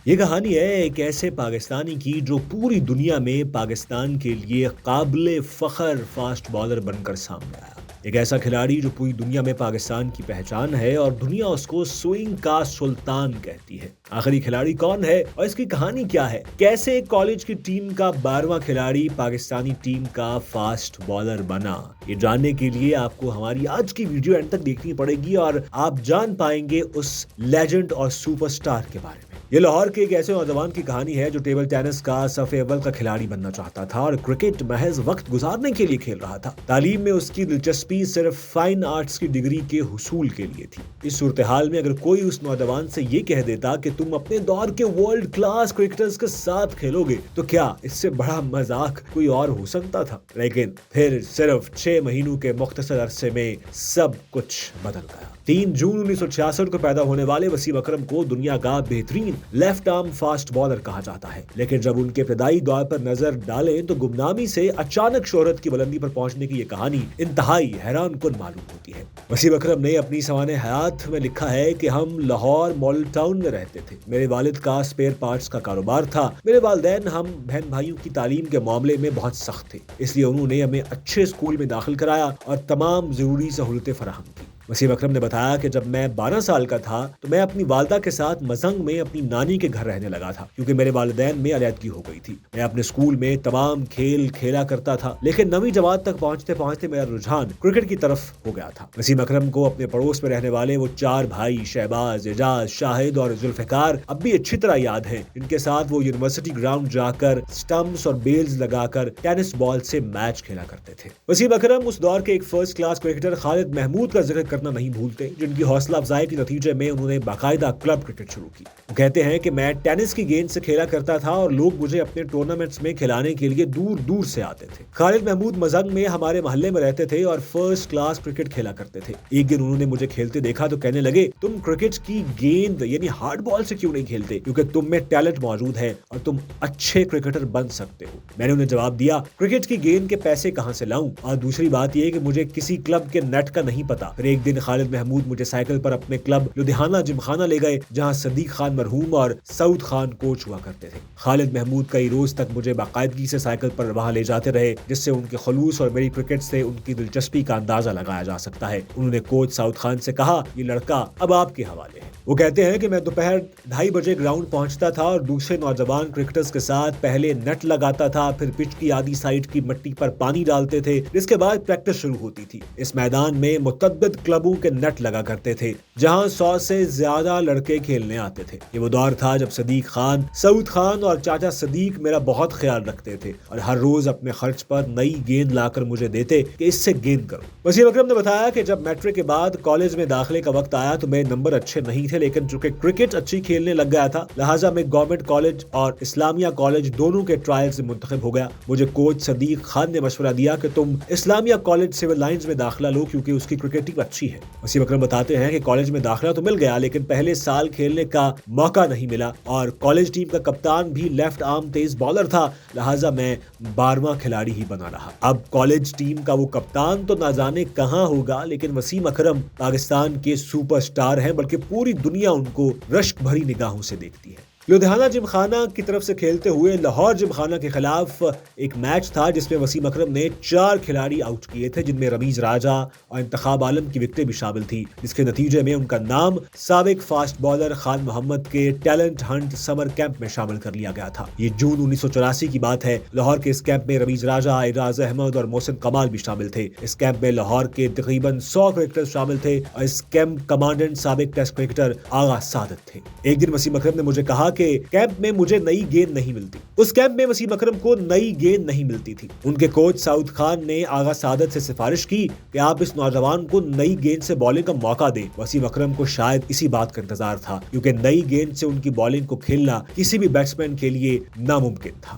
یہ کہانی ہے ایک ایسے پاکستانی کی جو پوری دنیا میں پاکستان کے لیے قابل فخر فاسٹ بالر بن کر سامنے آیا۔ ایک ایسا کھلاڑی جو پوری دنیا میں پاکستان کی پہچان ہے اور دنیا اس کو سوئنگ کا سلطان کہتی ہے۔ آخر یہ کھلاڑی کون ہے اور اس کی کہانی کیا ہے؟ کیسے ایک کالج کی ٹیم کا 12واں کھلاڑی پاکستانی ٹیم کا فاسٹ بالر بنا؟ یہ جاننے کے لیے آپ کو ہماری آج کی ویڈیو اینڈ تک دیکھنی پڑے گی اور آپ جان پائیں گے اس لیجنڈ اور سپر سٹار کے بارے میں۔ یہ لاہور کے ایک ایسے نوجوان کی کہانی ہے جو ٹیبل ٹینس کا صف اول کا کھلاڑی بننا چاہتا تھا اور کرکٹ محض وقت گزارنے کے لیے کھیل رہا تھا۔ تعلیم میں اس کی دلچسپی صرف فائن آرٹس کی ڈگری کے حصول کے لیے تھی۔ اس صورتحال میں اگر کوئی اس نوجوان سے یہ کہہ دیتا کہ تم اپنے دور کے ورلڈ کلاس کرکٹرز کے ساتھ کھیلو گے تو کیا اس سے بڑا مذاق کوئی اور ہو سکتا تھا؟ لیکن پھر صرف 6 مہینوں کے مختصر عرصے میں سب کچھ بدل گیا۔ 3 جون 1966 کو پیدا ہونے والے وسیم اکرم کو دنیا کا بہترین لیفٹ آرم فاسٹ بالر کہا جاتا ہے، لیکن جب ان کے ابتدائی دور پر نظر ڈالیں تو گمنامی سے اچانک شہرت کی بلندی پر پہنچنے کی یہ کہانی انتہائی حیران کن معلوم ہوتی ہے۔ وسیم اکرم نے اپنی سوانح حیات میں لکھا ہے کہ ہم لاہور ماڈل ٹاؤن میں رہتے تھے۔ میرے والد کا اسپیئر پارٹس کا کاروبار تھا۔ میرے والدین ہم بہن بھائیوں کی تعلیم کے معاملے میں بہت سخت تھے، اس لیے انہوں نے ہمیں اچھے اسکول میں داخل کرایا اور تمام ضروری سہولتیں فراہم کی۔ وسیم اکرم نے بتایا کہ جب میں 12 سال کا تھا تو میں اپنی والدہ کے ساتھ مزنگ میں اپنی نانی کے گھر رہنے لگا تھا کیونکہ میرے والدین میں علیحدگی ہو گئی تھی۔ میں اپنے اسکول میں تمام کھیل کھیلا کرتا تھا، لیکن 9ویں جماعت تک پہنچتے پہنچتے میرا رجحان کرکٹ کی طرف ہو گیا تھا۔ وسیم اکرم کو اپنے پڑوس میں رہنے والے وہ 4 بھائی شہباز، اعجاز، شاہد اور ذوالفقار اب بھی اچھی طرح یاد ہیں، جن کے ساتھ وہ یونیورسٹی گراؤنڈ جا کر سٹمپس اور بیلز لگا کر ٹینس بال سے میچ کھیلا کرتے تھے۔ وسیم اکرم اس دور کے ایک فرسٹ کلاس کرکٹر خالد محمود کا ذکر کرنا نہیں بھولتے، جن کی حوصلہ افزائی کے نتیجے میں انہوں نے باقاعدہ کلب کرکٹ شروع کی۔ وہ کہتے ہیں کہ میں ٹینس کی گیند سے کھیلا کرتا تھا اور لوگ مجھے اپنے ٹورنامنٹس میں کھلانے کے لیے دور دور سے آتے تھے۔ خالد محمود مزنگ میں ہمارے محلے میں رہتے تھے اور فرسٹ کلاس کرکٹ کھیلا کرتے تھے۔ ایک دن انہوں نے مجھے کھیلتے دیکھا تو کہنے لگے، تم کرکٹ کی گیند یعنی ہارڈ بال سے کیوں نہیں کھیلتے؟ کیونکہ تم میں ٹیلنٹ موجود ہے اور تم اچھے کرکٹر بن سکتے ہو۔ میں نے انہیں جواب دیا، کرکٹ کی گیند کے پیسے کہاں سے لاؤں؟ اور دوسری بات یہ کہ مجھے کسی کلب کے نیٹ کا نہیں پتا۔ پھر ایک دن خالد محمود مجھے سائیکل پر اپنے کلب لدھیانہ جم خانہ لے گئے، جہاں صدیق خان مرحوم اور سعود خان کوچ ہوا کرتے تھے۔ خالد محمود کئی روز تک مجھے باقاعدگی سے سائیکل پر وہاں لے جاتے رہے، جس سے ان کے خلوص اور میری کرکٹ سے ان کی دلچسپی کا اندازہ لگایا جا سکتا ہے۔ انہوں نے کوچ سعود خان سے کہا، یہ لڑکا اب آپ کے حوالے ہے۔ وہ کہتے ہیں کہ میں دوپہر 2:30 بجے گراؤنڈ پہنچتا تھا اور دوسرے نوجوان کرکٹرز کے ساتھ پہلے نیٹ لگاتا تھا، پھر پچ کی آدھی سائیڈ کی مٹی پر پانی ڈالتے تھے، جس کے بعد پریکٹس شروع ہوتی تھی۔ اس میدان میں متعدد کلبوں کے نیٹ لگا کرتے تھے، جہاں 100 سے زیادہ لڑکے کھیلنے آتے تھے۔ یہ وہ دور تھا جب صدیق خان، سعود خان اور چاچا صدیق میرا بہت خیال رکھتے تھے اور ہر روز اپنے خرچ پر نئی گیند لا کر مجھے دیتے کہ اس سے گیند کرو۔ وسیم اکرم نے بتایا کہ جب میٹرک کے بعد کالج میں داخلے کا وقت آیا تو میرے نمبر اچھے نہیں تھے، لیکن چونکہ کرکٹ اچھی کھیلنے لگ گیا تھا لہٰذا میں گورنمنٹ کالج اور اسلامیہ کالج دونوں کے ٹرائل سے منتخب ہو گیا۔ مجھے کوچ صدیق خان نے مشورہ دیا کہ تم اسلامیہ کالج سول لائنز میں داخلہ لو کیونکہ اس کی کرکٹ ٹیم اچھی ہے۔ وسیم اکرم بتاتے ہیں کہ کالج میں داخلہ تو مل گیا، لیکن پہلے سال کھیلنے کا موقع نہیں ملا اور کالج ٹیم کا کپتان بھی لیفٹ آرم تیز بالر تھا، لہٰذا میں 12واں کھلاڑی ہی بنا رہا۔ اب کالج ٹیم کا وہ کپتان تو نہ جانے کہاں ہوگا، لیکن وسیم اکرم پاکستان کے سپر سٹار ہیں، بلکہ پوری دنیا ان کو رشک بھری نگاہوں سے دیکھتی ہے۔ لدھیانہ جم خانہ کی طرف سے کھیلتے ہوئے لاہور جم خانہ کے خلاف ایک میچ تھا جس میں وسیم اکرم نے 4 کھلاڑی آؤٹ کیے تھے، جن میں رمیز راجہ اور انتخاب عالم کی وکٹیں بھی شامل تھی، جس کے نتیجے میں ان کا نام سابق فاسٹ بالر خان محمد کے ٹیلنٹ ہنٹ سمر کیمپ میں شامل کر لیا گیا تھا۔ یہ جون 1984 کی بات ہے۔ لاہور کے اس کیمپ میں رمیز راجہ، اعجاز احمد اور محسن کمال بھی شامل تھے۔ اس کیمپ میں لاہور کے تقریباً 100 کرکٹر شامل تھے اور اس کیمپ کمانڈنٹ سابق ٹیسٹ کرکٹر آغا سعادت تھے۔ ایک دن وسیم اکرم نے مجھے کہا کہ کیمپ میں مجھے نئی گیند نہیں ملتی۔ اس کیمپ میں وسیم اکرم کو نئی گیند نہیں ملتی تھی۔ ان کے کوچ سعود خان نے آغا سعادت سے سفارش کی کہ آپ اس نوجوان کو نئی گیند سے بالنگ کا موقع دیں۔ وسیم اکرم کو شاید اسی بات کا انتظار تھا، کیونکہ نئی گیند سے ان کی بالنگ کو کھیلنا کسی بھی بیٹسمین کے لیے ناممکن تھا۔